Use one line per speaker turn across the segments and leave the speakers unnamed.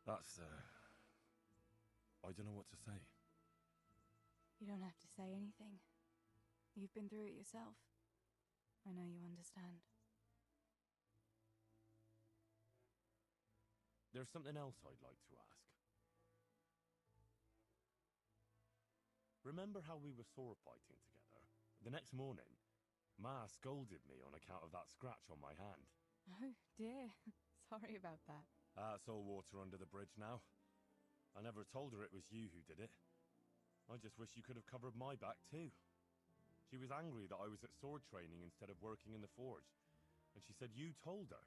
That's, I don't know what to say.
You don't have to say anything. You've been through it yourself. I know you understand.
There's something else I'd like to ask. Remember how we were sword fighting together? The next morning, Ma scolded me on account of that scratch on my hand.
Oh, dear. Sorry about that.
That's all water under the bridge now. I never told her it was you who did it. I just wish you could have covered my back too. She was angry that I was at sword training instead of working in the forge, and she said you told her.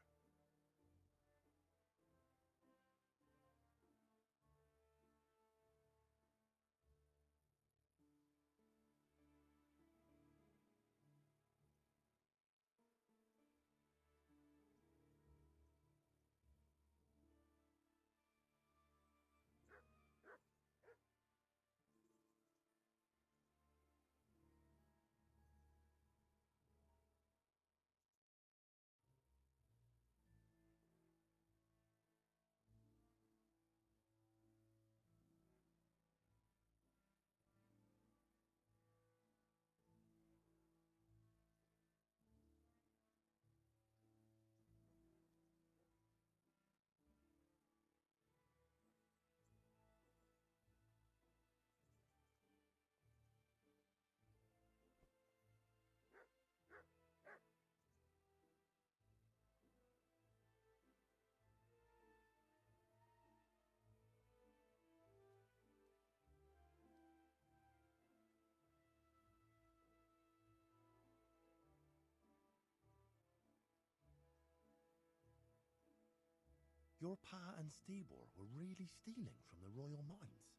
Your pa and Stebor were really stealing from the royal mines.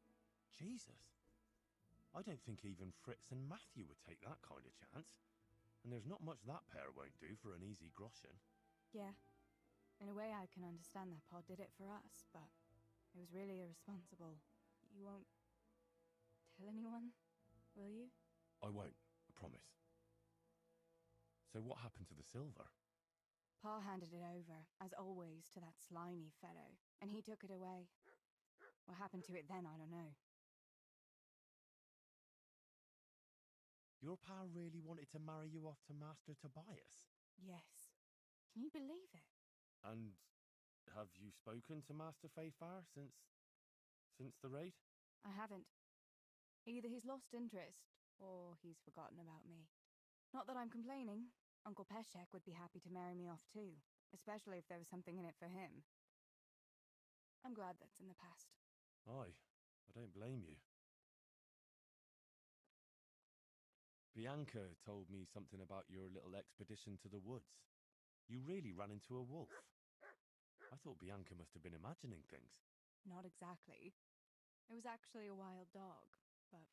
Jesus. I don't think even Fritz and Matthew would take that kind of chance. And there's not much that pair won't do for an easy groschen.
Yeah. In a way, I can understand that Pa did it for us, but it was really irresponsible. You won't tell anyone, will you?
I won't, I promise. So what happened to the silver?
Pa handed it over, as always, to that slimy fellow, and he took it away. What happened to it then, I don't know.
Your pa really wanted to marry you off to Master Tobias?
Yes. Can you believe it?
And have you spoken to Master Fayfar since the raid?
I haven't. Either he's lost interest, or he's forgotten about me. Not that I'm complaining. Uncle Peshek would be happy to marry me off too, especially if there was something in it for him. I'm glad that's in the past.
Aye, I don't blame you. Bianca told me something about your little expedition to the woods. You really ran into a wolf. I thought Bianca must have been imagining things.
Not exactly. It was actually a wild dog, but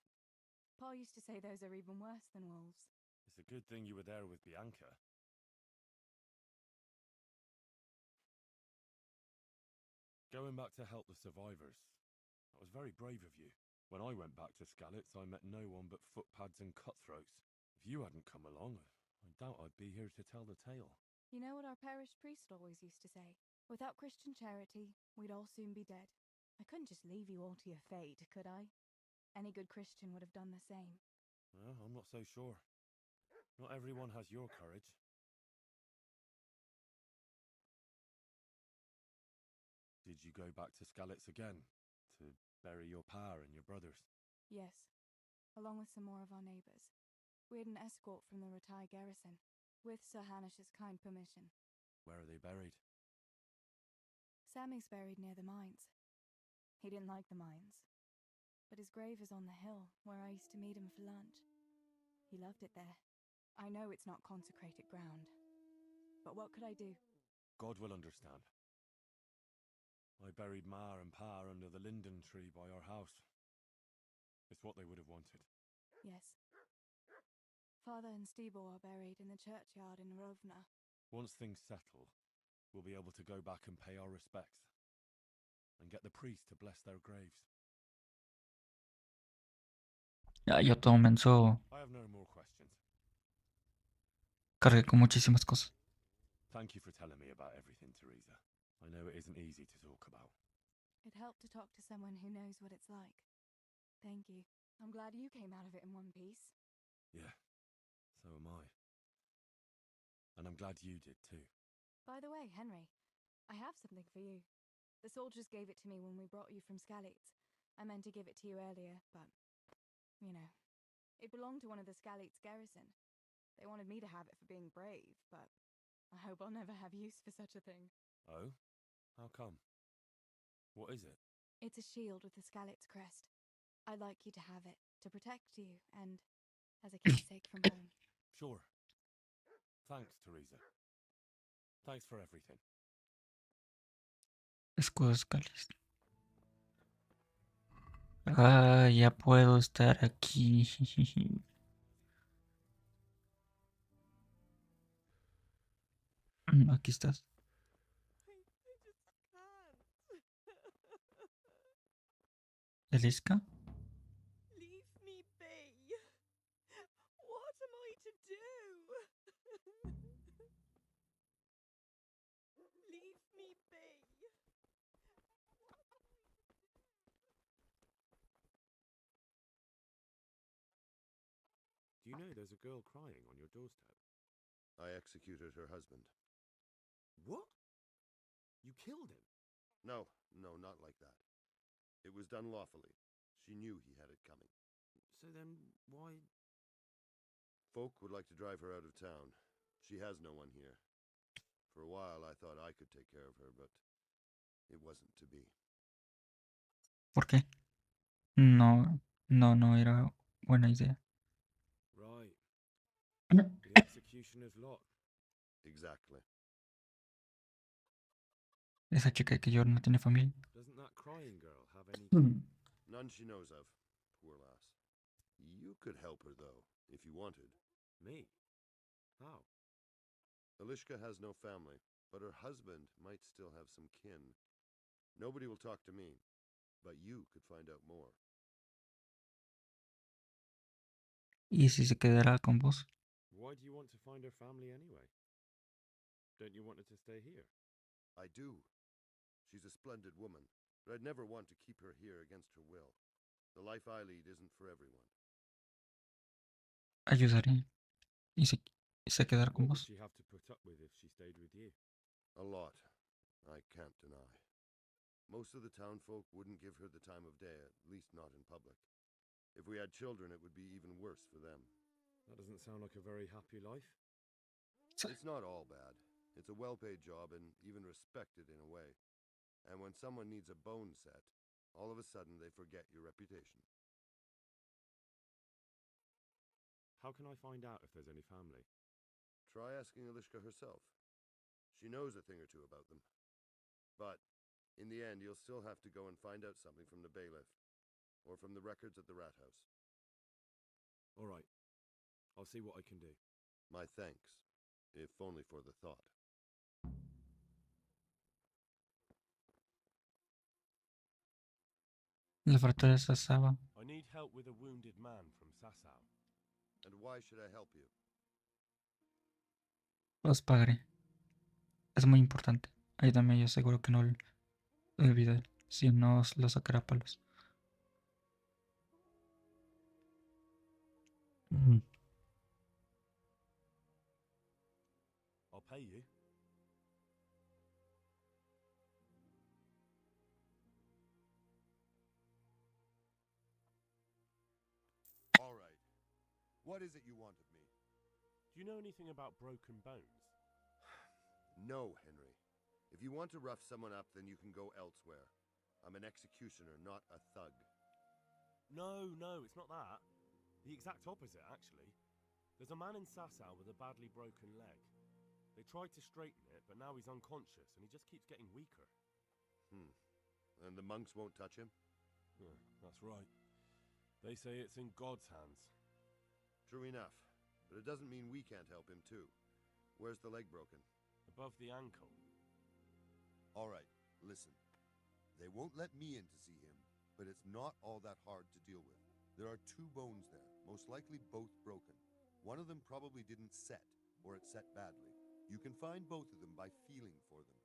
Pa used to say those are even worse than wolves.
It's a good thing you were there with Bianca. Going back to help the survivors. That was very brave of you. When I went back to Skalitz, I met no one but footpads and cutthroats. If you hadn't come along, I doubt I'd be here to tell the tale.
You know what our parish priest always used to say? Without Christian charity, we'd all soon be dead. I couldn't just leave you all to your fate, could I? Any good Christian would have done the same.
Well, I'm not so sure. Not everyone has your courage. Did you go back to Skalitz again? To bury your pa and your brothers?
Yes, along with some more of our neighbours. We had an escort from the retired garrison, with Sir Hanish's kind permission.
Where are they buried?
Sammy's buried near the mines. He didn't like the mines, but his grave is on the hill where I used to meet him for lunch. He loved it there. I know it's not consecrated ground, but what could I do?
God will understand. I buried Ma and Pa under the linden tree by our house. It's what they would have wanted.
Yes. Father and Stebor are buried in the churchyard in Rovna.
Once things settle, we'll be able to go back and pay our respects. And get the priest to bless their graves.
Ya, yo todo menso,
I have no more questions.
cargué con muchísimas cosas.
Thank you for telling me about everything, Teresa. I know it isn't easy to talk about.
It helped to talk to someone who knows what it's like. Thank you. I'm glad you came out of it in one piece.
Yeah, so am I. And I'm glad you did too.
By the way, Henry, I have something for you. The soldiers gave it to me when we brought you from Skalitz. I meant to give it to you earlier, but, you know, it belonged to one of the Skalitz garrison. They wanted me to have it for being brave, but I hope I'll never have use for such a thing.
Oh? How come? What is it?
It's a shield with the Skalitz crest. I'd like you to have it, to protect you, and as a keepsake from home.
Sure. Thanks, Teresa. Thanks for everything.
Escudos cáliz. Ah, ya puedo estar aquí. Aquí estás.
I just can't.
¿Eliska?
Leave me be. What am I to do? Leave me be.
Do you know there's a girl crying on your doorstep?
I executed her husband.
What? You killed him?
No, not like that. It was done lawfully. She knew he had it coming.
So then, why...
Folk would like to drive her out of town. She has no one here. For a while I thought I could take care of her, but it wasn't to be.
¿Por qué? No era buena idea.
Right. The executioner's lot.
Exactly.
Esa chica que llora no tiene familia.
Doesn't that crying girl have any...
None she knows of. Poor lass. You could help her, though, if you wanted.
Me? How?
Elishka has no family, but her husband might still have some kin. Nobody will talk to me, but you could find out more.
¿Y si se quedará con vos?
Why do you want to find her family anyway? Don't you want her to stay here?
I do. She's a splendid woman, but I'd never want to keep her here against her will. The life I lead isn't for everyone.
Ayudaré. ¿Y se quedará con
What would
vos?
she have to put up with if she stayed with you?
A lot. I can't deny. Most of the townfolk wouldn't give her the time of day, at least not in public. If we had children, it would be even worse for them.
That doesn't sound like a very happy life.
It's not all bad. It's a well-paid job and even respected in a way. And when someone needs a bone set, all of a sudden they forget your reputation.
How can I find out if there's any family?
Try asking Elishka herself. She knows a thing or two about them. But in the end, you'll still have to go and find out something from the bailiff, or from the records at the rat house.
All right. I'll see what I can do.
My thanks, if only for the thought.
La fortaleza Saba.
I need help with a wounded man from Sasau.
And why should I help you?
Los pagaré. Es muy importante. Ayúdame, yo seguro que no lo olvidaré. Si no, lo sacará a palos.
I'll pay you.
All right. What is it you want of me?
Do you know anything about broken bones?
No, Henry. If you want to rough someone up, then you can go elsewhere. I'm an executioner, not a thug.
No, it's not that. The exact opposite, actually. There's a man in Sasau with a badly broken leg. They tried to straighten it, but now he's unconscious and he just keeps getting weaker.
And the monks won't touch him?
Yeah, that's right. They say it's in God's hands.
True enough. But it doesn't mean we can't help him, too. Where's the leg broken?
Above the ankle.
All right, listen. They won't let me in to see him, but it's not all that hard to deal with. There are 2 bones there, most likely both broken. One of them probably didn't set, or it set badly. You can find both of them by feeling for them.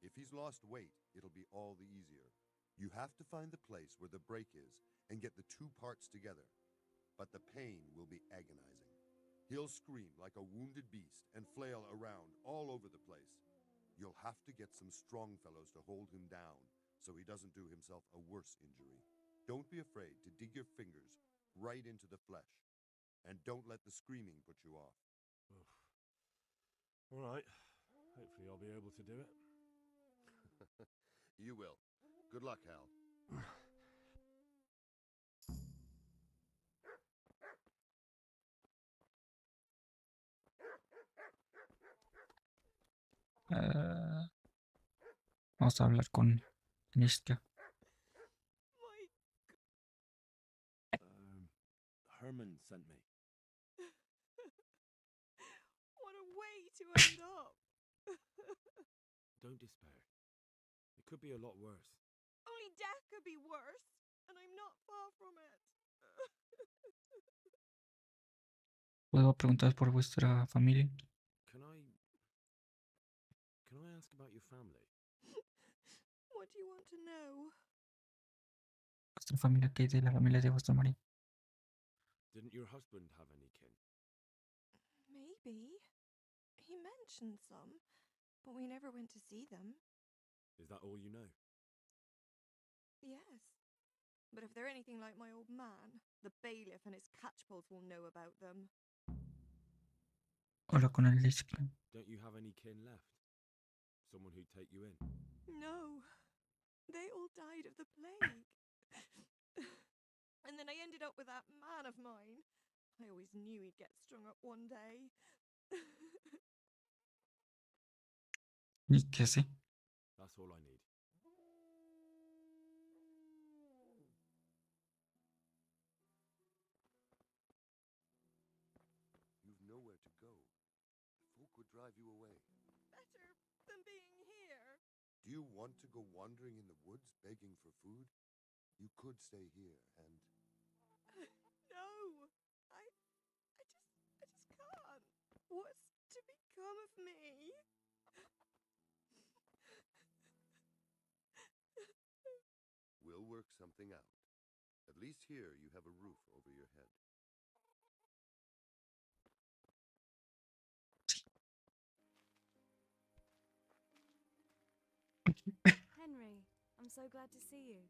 If he's lost weight, it'll be all the easier. You have to find the place where the break is and get the two parts together. But the pain will be agonizing. He'll scream like a wounded beast and flail around all over the place. You'll have to get some strong fellows to hold him down so he doesn't do himself a worse injury. Don't be afraid to dig your fingers right into the flesh. And don't let the screaming put you off.
All right. Hopefully I'll be able to do it.
You will. Good luck, Hal.
Vamos a hablar con Nishka.
My
Herman sent me.
what a way to end up.
Don't despair. It could be a lot worse.
Only death could be worse, and I'm not far from it.
¿Puedo preguntar por vuestra familia?
Can I ask about your family?
What do you want to know?
¿Vuestra familia? ¿Qué hay de la familia de vuestro marido?
Didn't your husband have any kin?
Maybe. He mentioned some, but we never went to see them.
Is that all you know?
Yes. But if they're anything like my old man, the bailiff and his catchpolls will know about them.
Habla con el Nishka.
Don't you have any kin left? Someone who'd take you in?
No. They all died of the plague. And then I ended up with that man of mine. I always knew he'd get strung up one day.
¿Y qué hace?
That's all I need.
You've nowhere to go. Folk would drive you away.
Better than being here.
Do you want to go wandering in the woods begging for food? You could stay here and...
No. I just can't. What's to become of me?
We'll work something out. At least here you have a roof over your head.
Henry, I'm so glad to see you.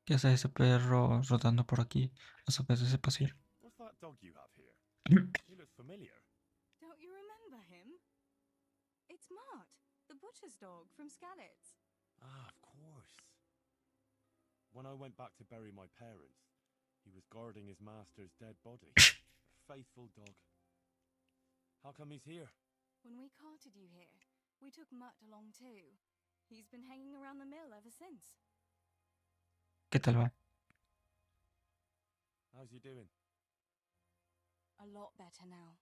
¿Qué hace ese perro rodando por aquí a saber de ese pasillo?
What's that dog you have here? He looks familiar.
Don't you remember him? It's Mart, the butcher's dog from Skalitz.
Ah, of course. When I went back to bury my parents, he was guarding his master's dead body. A faithful dog. How come he's here?
When we carted you here, we took Mutt along too. He's been hanging around the mill ever since.
¿Qué tal va?
How's he doing?
A lot better now.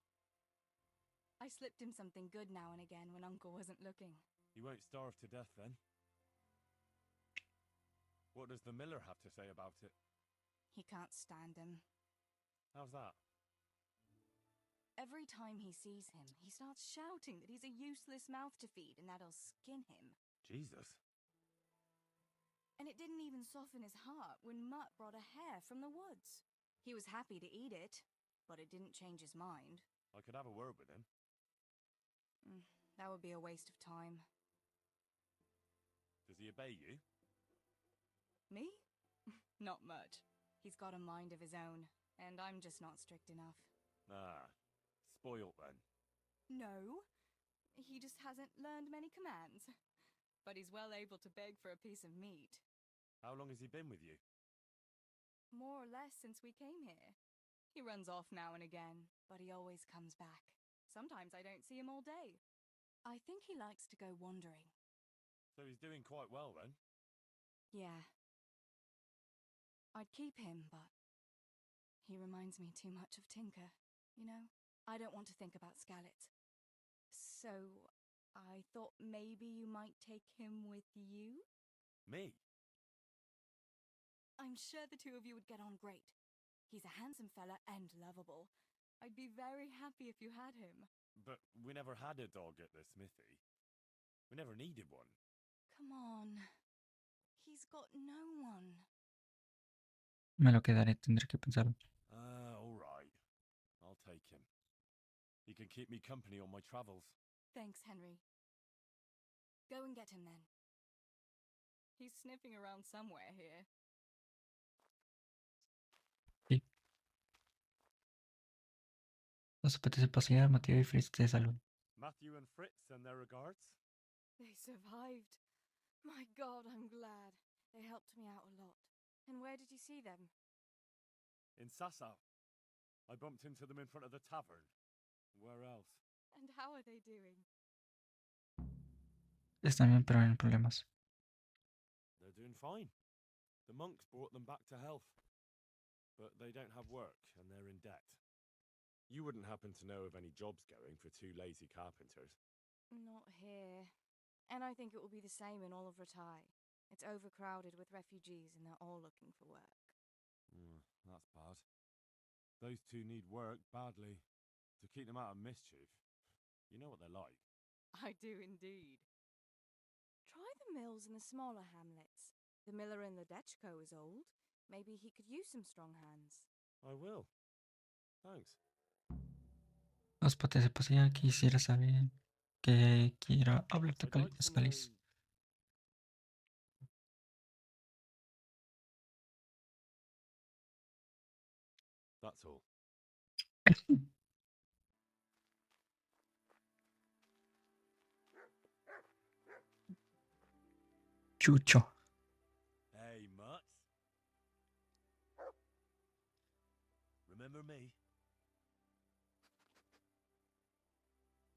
I slipped him something good now and again when Uncle wasn't looking.
He won't starve to death then. What does the miller have to say about it?
He can't stand him.
How's that?
Every time he sees him, he starts shouting that he's a useless mouth to feed and that'll skin him.
Jesus.
And it didn't even soften his heart when Mutt brought a hare from the woods. He was happy to eat it, but it didn't change his mind.
I could have a word with him.
That would be a waste of time.
Does he obey you?
Me? Not much. He's got a mind of his own, and I'm just not strict enough.
Ah, spoilt then.
No, he just hasn't learned many commands. But he's well able to beg for a piece of meat.
How long has he been with you?
More or less since we came here. He runs off now and again, but he always comes back. Sometimes I don't see him all day. I think he likes to go wandering.
So he's doing quite well then?
Yeah. I'd keep him, but he reminds me too much of Tinker, you know? I don't want to think about Skalitz. So I thought maybe you might take him with you?
Me?
I'm sure the two of you would get on great. He's a handsome fella and lovable. I'd be very happy if you had him.
But we never had a dog at the smithy. We never needed one.
Come on. He's got no one.
Me lo quedaré, tendré que pensarlo.
All right. I'll take him. He can keep me company on my travels.
Thanks, Henry. Go and get him then. He's sniffing around somewhere here.
Sí. ¿Os apetece pasear? Mateo y Fritz te saludan.
Matthew and Fritz send their regards.
They survived. My God, I'm glad. They helped me out a lot. And where did you see them?
In Sasau. I bumped into them in front of the tavern. Where else?
And how are they doing?
Están bien, pero en problemas.
They're doing fine. The monks brought them back to health. But they don't have work, and they're in debt. You wouldn't happen to know of any jobs going for two lazy carpenters?
Not here. And I think it will be the same in all of Ratai. It's overcrowded with refugees and they're all looking for work.
That's bad. Those two need work badly. To keep them out of mischief. You know what they're like.
I do indeed. Try the mills in the smaller hamlets. The miller in the Dechko is old. Maybe he could use some strong hands.
I will. Thanks.
¿Os apetece pasear? Quisiera saber que quiero hablarte
I'd like to
Escalis.
know... That's all.
Chucho.
Hey, Mutt. Remember me?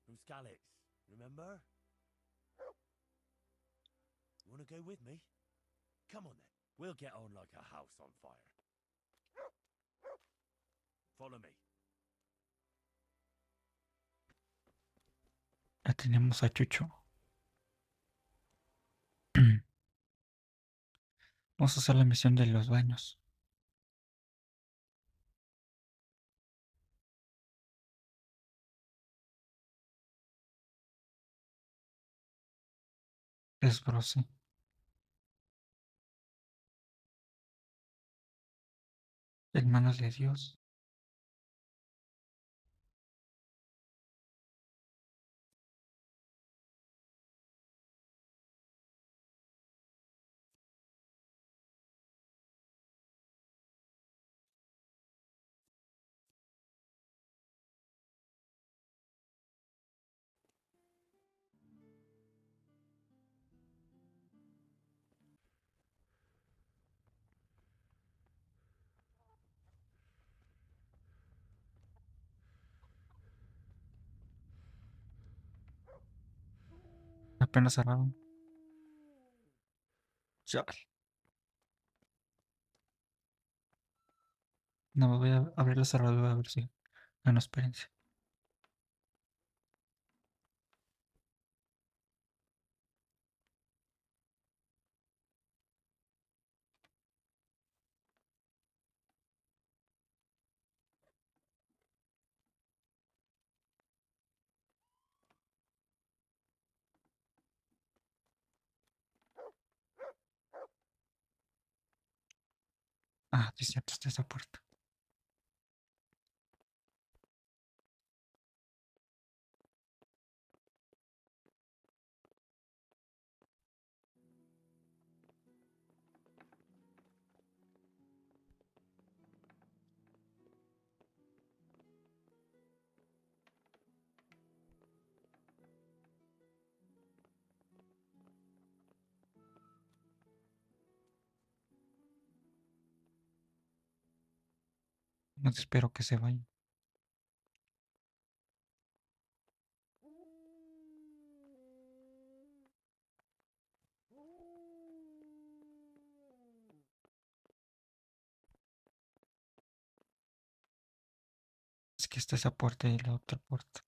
From Scalix, remember? Wanna go with me? Come on then. We'll get on like a house on fire. Follow me.
Ya tenemos a Chucho. Vamos a hacer la misión de los baños. Desbroce. En manos de Dios. Apenas cerraron. Ya. No, voy a abrir la cerradura a ver si gano experiencia. Ah, sí, cierto, está esa puerta. No espero que se vayan. Es que está esa puerta y la otra puerta.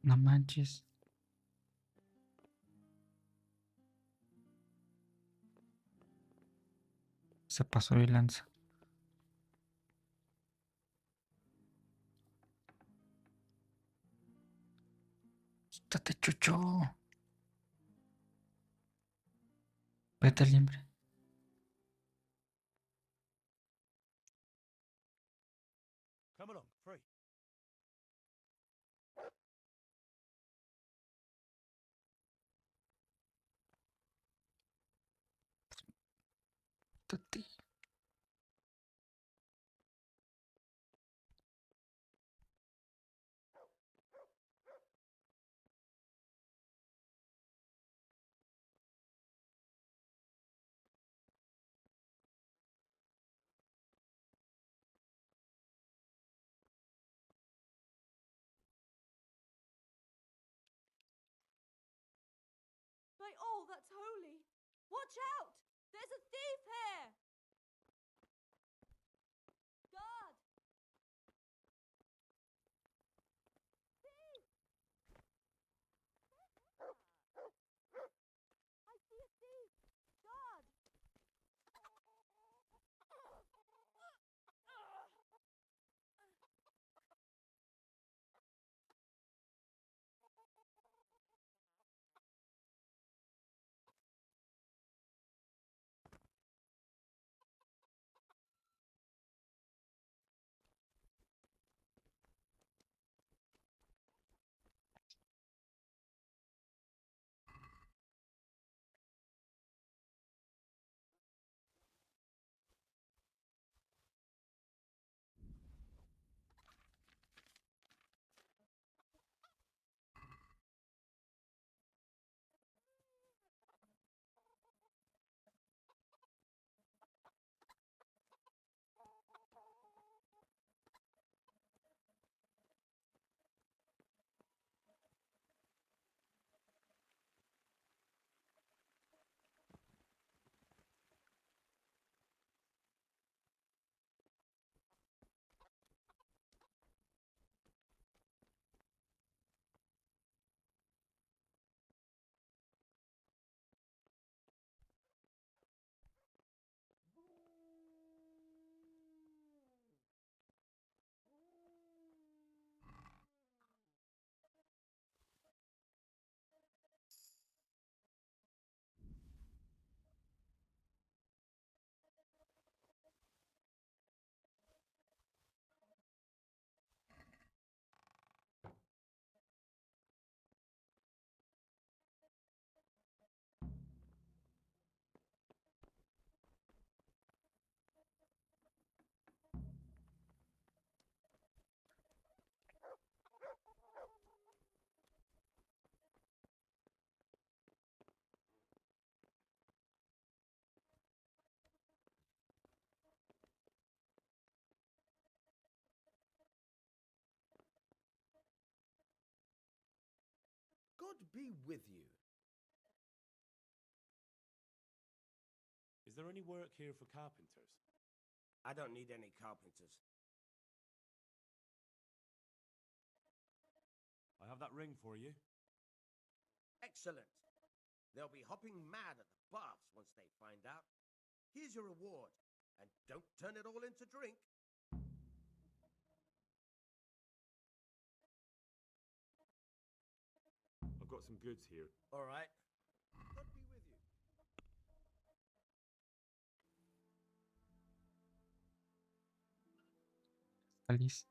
No manches. Se pasó de lanza. Quítate, chucho. Vete libre.
Come along, free.
Quítate.
By all that's holy! Watch out! There's a thief here! Guard! Thief! I see a thief! Guard!
God be with you.
Is there any work here for carpenters?
I don't need any carpenters.
I have that ring for you.
Excellent. They'll be hopping mad at the baths once they find out. Here's your reward, and don't turn it all into drink.
I've got some goods here.
All right. God be with you.
Feliz.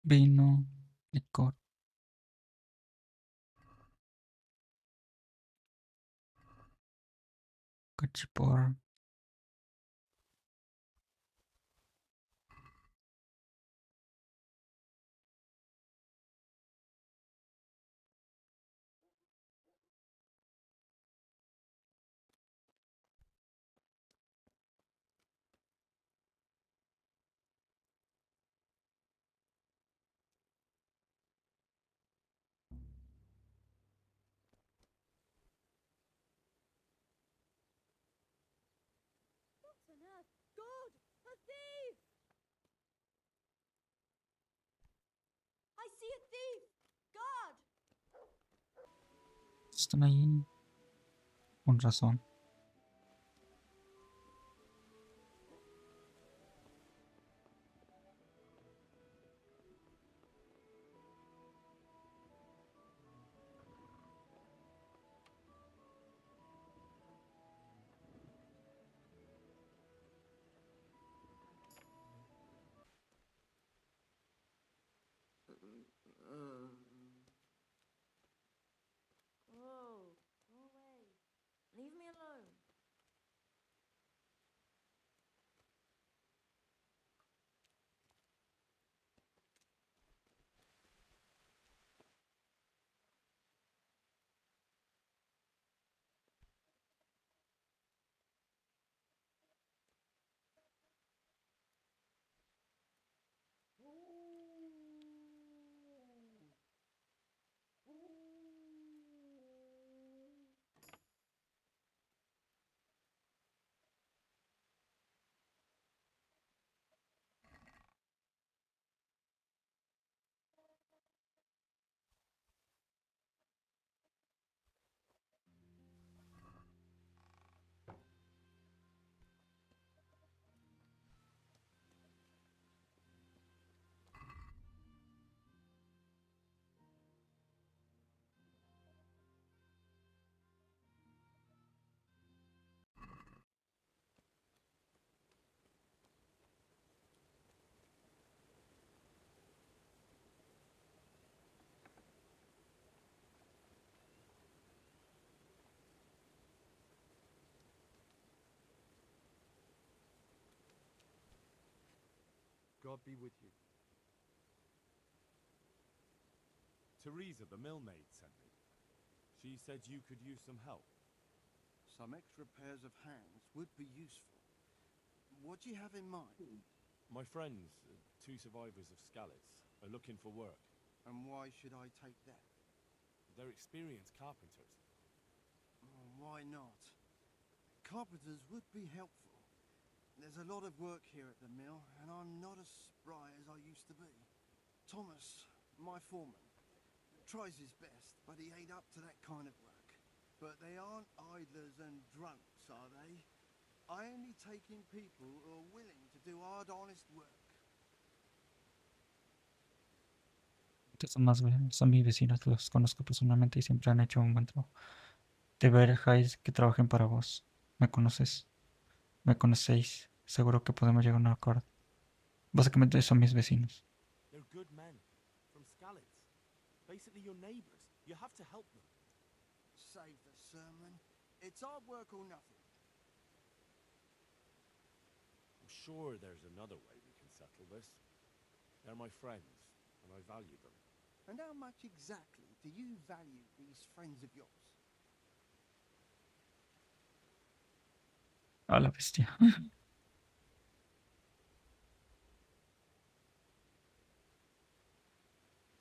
vino, licor. Cachipor.
What on earth? God! A thief! I see a thief! God!
Están ahí. Con razón.
Whoa, go away. Leave me alone.
God be with you. Teresa, the millmaid, sent me. She said you could use some help.
Some extra pairs of hands would be useful. What do you have in mind?
My friends, two survivors of Skalitz, are looking for work.
And why should I take that?
They're experienced carpenters.
Oh, why not? Carpenters would be helpful. There's a lot of work here at the mill, and I'm not as spry as I used to be. Thomas, my foreman, tries his best, but he ain't up to that kind of work. But they aren't idlers and drunks, are they? I only take in people who are willing to do hard, honest work.
Estos son mis vecinos, los conozco personalmente y siempre han hecho un buen trabajo. Deberíais que trabajen para vos. Me conoces. Me conocéis. Seguro que podemos llegar a un acuerdo. Básicamente son mis vecinos.
They're good men. From Skalitz. Basically your neighbors. You have to help them.
Save the sermon. It's hard work or nothing.
I'm sure there's another way we can settle this. They're my friends, and I value them.
And how much exactly do you value these friends of yours?
A la bestia.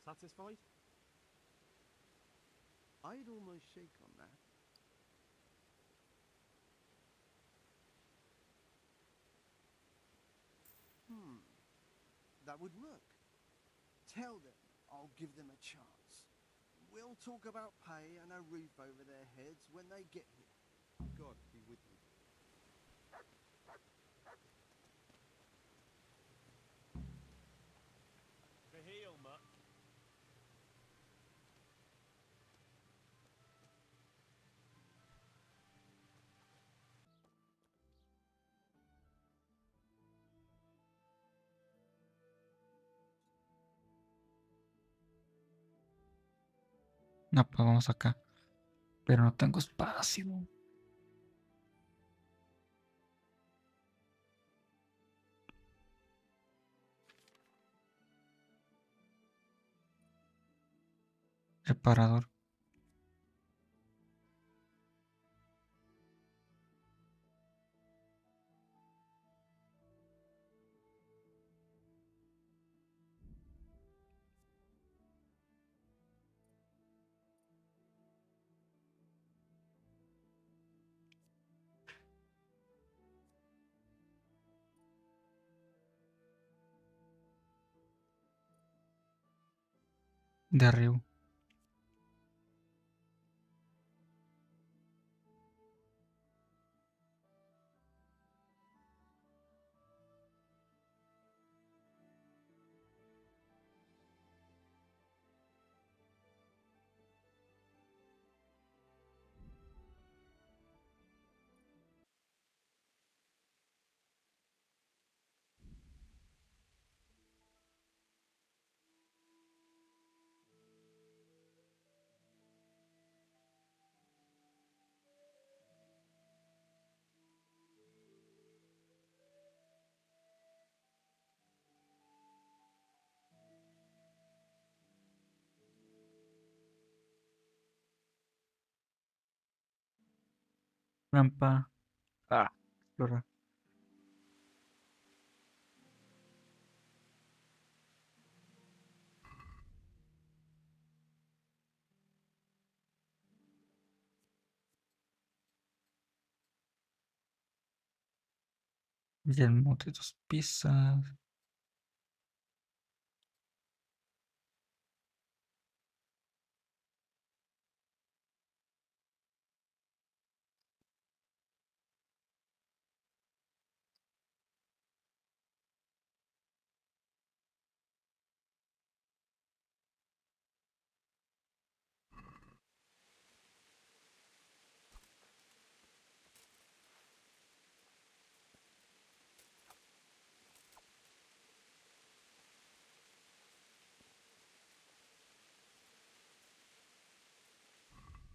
Satisfied?
I'd almost shake on that. That would work. Tell them I'll give them a chance. We'll talk about pay and a roof over their heads when they get here.
God be with you. To heel, mutt.
No, pues vamos acá. Pero no tengo espacio. Reparador. Derribo. Rampa. Ah, explora. Yelmo de 2 piezas.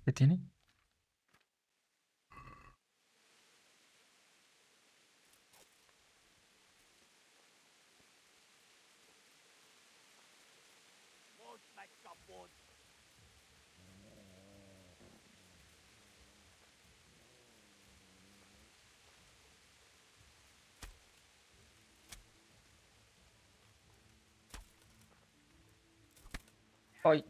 ¿Qué tiene? Ay.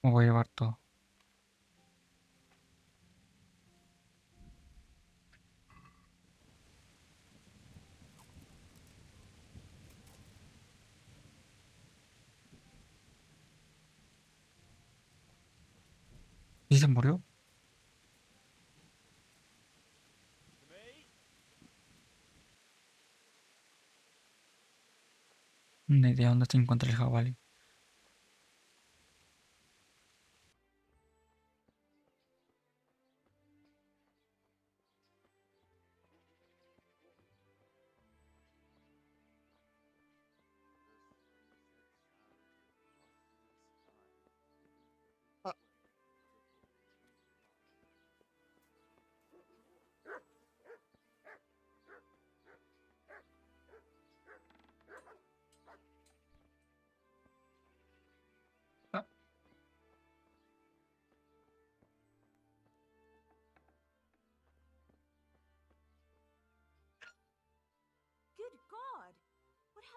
Me voy a llevar todo. ¿Y se murió? Ni idea dónde se encuentra el jabalí.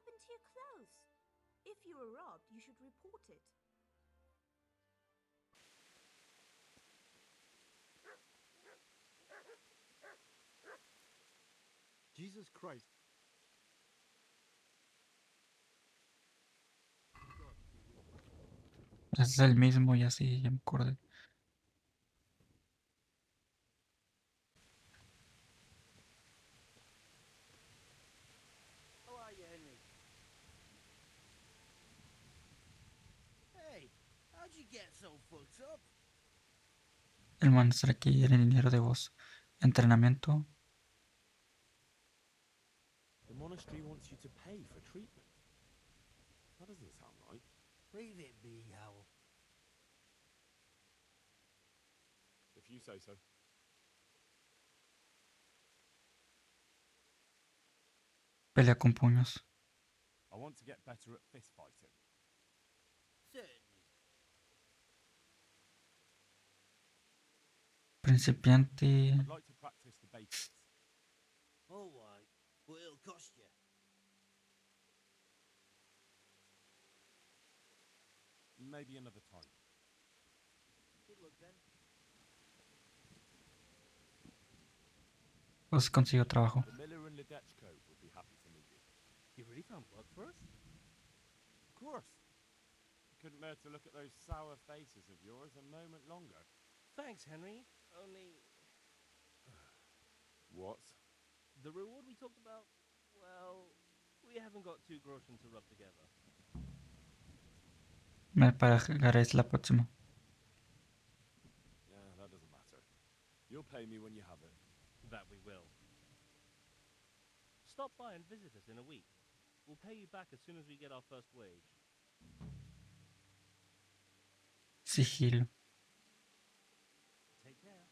happened to your clothes? If you were robbed, you should report it.
Jesus Christ.
Es el mismo y así, ya me acordé.
How are you, Henry? Hey, how'd you get so fucked up?
El monasterio quiere dinero de vos. Entrenamiento.
The monastery wants you to pay for treatment. That doesn't sound right.
Leave it be, Howell.
If you say so.
Pelea con puños.
I want to get better at fist fighting.
Certainly.
Principiante.
I'd like to practice the basics.
All right, but it'll cost you.
Maybe another time.
Good luck then.
Pues consigo trabajo.
The miller and Ledechko would be happy to meet you.
You really found work for us?
Of course. I couldn't bear to look at those sour faces of yours a moment longer.
Thanks, Henry. Only
What?
the reward we talked about, well, we haven't got 2 groschen to rub together.
Me pagaréis la próxima.
Yeah, that doesn't matter. You'll pay me when you have it.
That we will. Stop by and visit us in a week. We'll pay you back as soon as we get our first wage.
Sigilo.
Take care.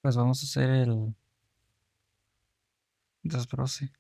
Pues vamos a hacer el desbroce.